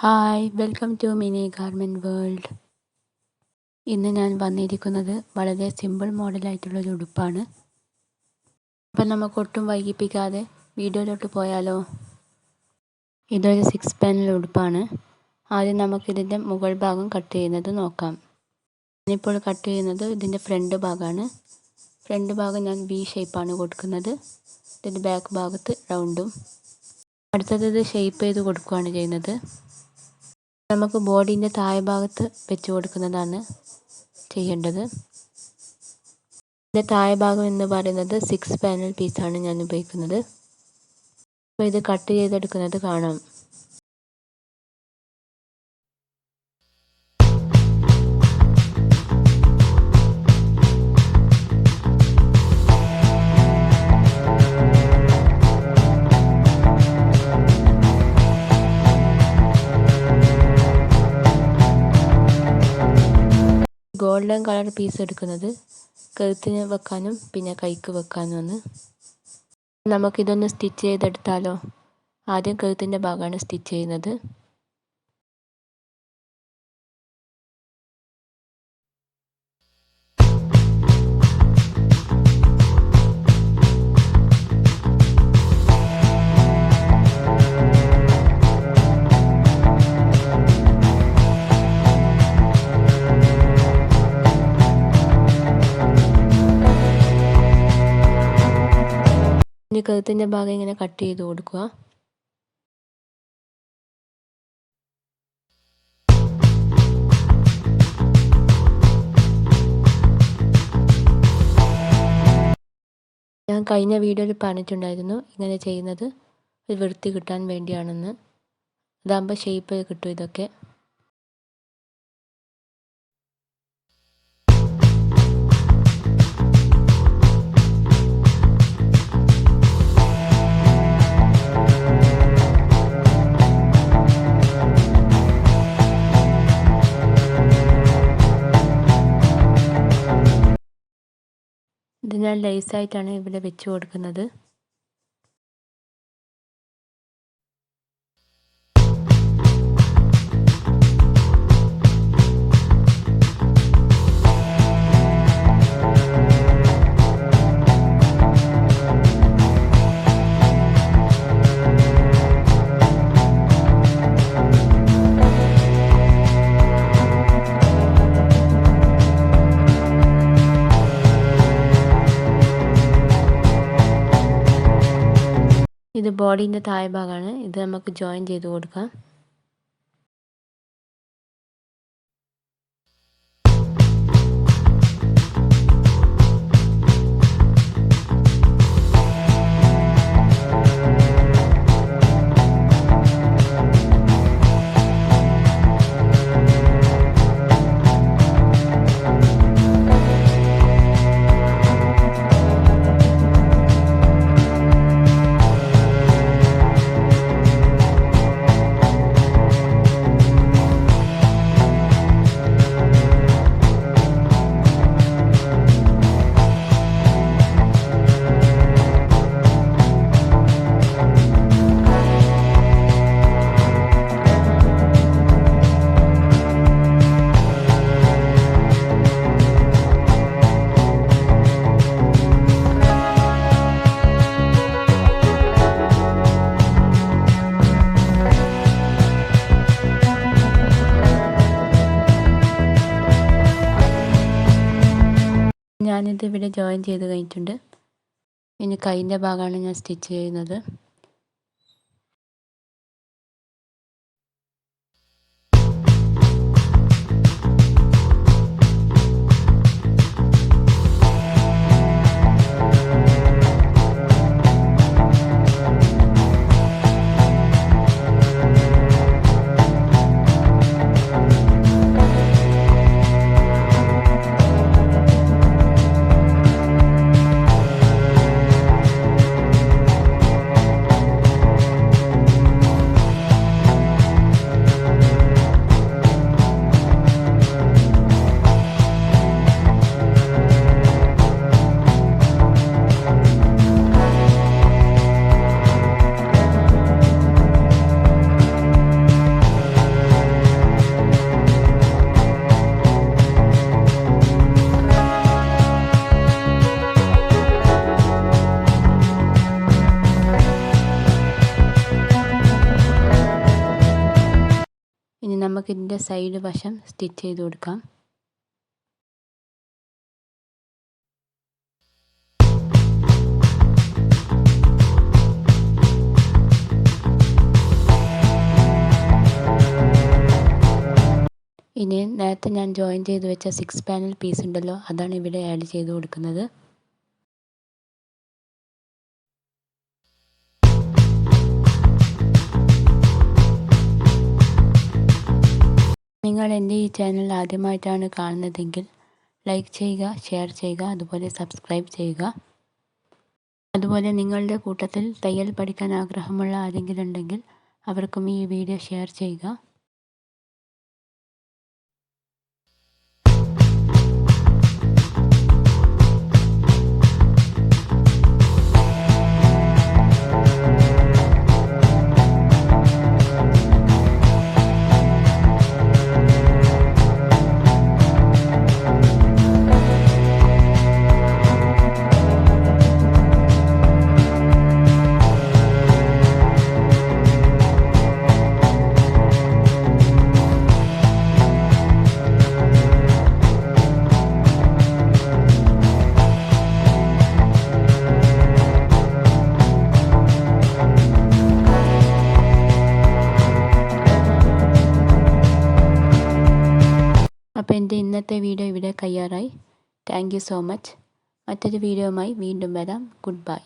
Hi welcome to mini garment world. ഇന്ന് ഞാൻ വന്നിരിക്കുന്നത് വളരെ സിമ്പിൾ മോഡലായിട്ടുള്ളൊരു ഉടുപ്പാണ്. അപ്പം നമുക്ക് ഒട്ടും വൈകിപ്പിക്കാതെ വീഡിയോയിലോട്ട് പോയാലോ. ഇതൊരു 6 പാനൽ ഉടുപ്പാണ്. ആദ്യം നമുക്കിതിൻ്റെ മുകൾ ഭാഗം കട്ട് ചെയ്യുന്നത് നോക്കാം. ഞാനിപ്പോൾ കട്ട് ചെയ്യുന്നത് ഇതിൻ്റെ ഫ്രണ്ട് ഭാഗമാണ്. ഫ്രണ്ട് ഭാഗം ഞാൻ വി ഷേപ്പാണ് കൊടുക്കുന്നത്. ഇതിൻ്റെ ബാക്ക് ഭാഗത്ത് റൗണ്ടും. അടുത്തത് ഇത് ഷേപ്പ് ചെയ്ത് കൊടുക്കുകയാണ് ചെയ്യുന്നത്. നമുക്ക് ബോഡീൻ്റെ താഴെ ഭാഗത്ത് വെച്ച് കൊടുക്കുന്നതാണ് ചെയ്യേണ്ടത്. ഇതിൻ്റെ താഴെ ഭാഗം എന്ന് പറയുന്നത് 6 പാനൽ പീസാണ് ഞാൻ ഉപയോഗിക്കുന്നത്. അപ്പോൾ ഇത് കട്ട് ചെയ്തെടുക്കുന്നത് കാണാം. ഗോൾഡൻ കളർ പീസ് എടുക്കുന്നത് കഴുത്തിന് വെക്കാനും പിന്നെ കൈക്ക് വെക്കാനുമാണ്. നമുക്കിതൊന്ന് സ്റ്റിച്ച് ചെയ്തെടുത്താലോ. ആദ്യം കഴുത്തിൻ്റെ ഭാഗമാണ് സ്റ്റിച്ച് ചെയ്യുന്നത്. ഇനി കഴുത്തിൻ്റെ ഭാഗം ഇങ്ങനെ കട്ട് ചെയ്ത് കൊടുക്കുക. ഞാൻ കഴിഞ്ഞ വീഡിയോയിൽ പറഞ്ഞിട്ടുണ്ടായിരുന്നു ഇങ്ങനെ ചെയ്യുന്നത് ഒരു വൃത്തി കിട്ടാൻ വേണ്ടിയാണെന്ന്. അതാകുമ്പോൾ ഷേപ്പ് കിട്ടും ഇതൊക്കെ. ഇത് ഞാൻ ലേസായിട്ടാണ് ഇവിടെ വെച്ച് കൊടുക്കുന്നത്. ഇത് ബോഡീൻ്റെ താഴെ ഭാഗമാണ്. ഇത് നമുക്ക് ജോയിൻ ചെയ്ത് കൊടുക്കാം. ഞാനിത് ഇവിടെ ജോയിൻ ചെയ്ത് കഴിഞ്ഞിട്ടുണ്ട്. ഇനി കൈൻ്റെ ഭാഗമാണ് ഞാൻ സ്റ്റിച്ച് ചെയ്യുന്നത്. നമുക്കിതിൻ്റെ സൈഡ് വശം സ്റ്റിച്ച് ചെയ്ത് കൊടുക്കാം. ഇനി നേരത്തെ ഞാൻ ജോയിൻ ചെയ്ത് വെച്ച 6 പാനൽ പീസ് ഉണ്ടല്ലോ, അതാണ് ഇവിടെ ആഡ് ചെയ്ത് കൊടുക്കുന്നത്. നിങ്ങൾ എൻ്റെ ഈ ചാനൽ ആദ്യമായിട്ടാണ് കാണുന്നതെങ്കിൽ ലൈക്ക് ചെയ്യുക, ഷെയർ ചെയ്യുക, അതുപോലെ സബ്സ്ക്രൈബ് ചെയ്യുക. അതുപോലെ നിങ്ങളുടെ കൂട്ടത്തിൽ തയ്യൽ പഠിക്കാൻ ആഗ്രഹമുള്ള ആരെങ്കിലും ഉണ്ടെങ്കിൽ അവർക്കും ഈ വീഡിയോ ഷെയർ ചെയ്യുക. അപ്പോൾ എൻ്റെ ഇന്നത്തെ വീഡിയോ ഇവിടെ കഴിയാറായി. Thank you so much. മറ്റൊരു വീഡിയോയുമായി വീണ്ടും വരാം. Good bye.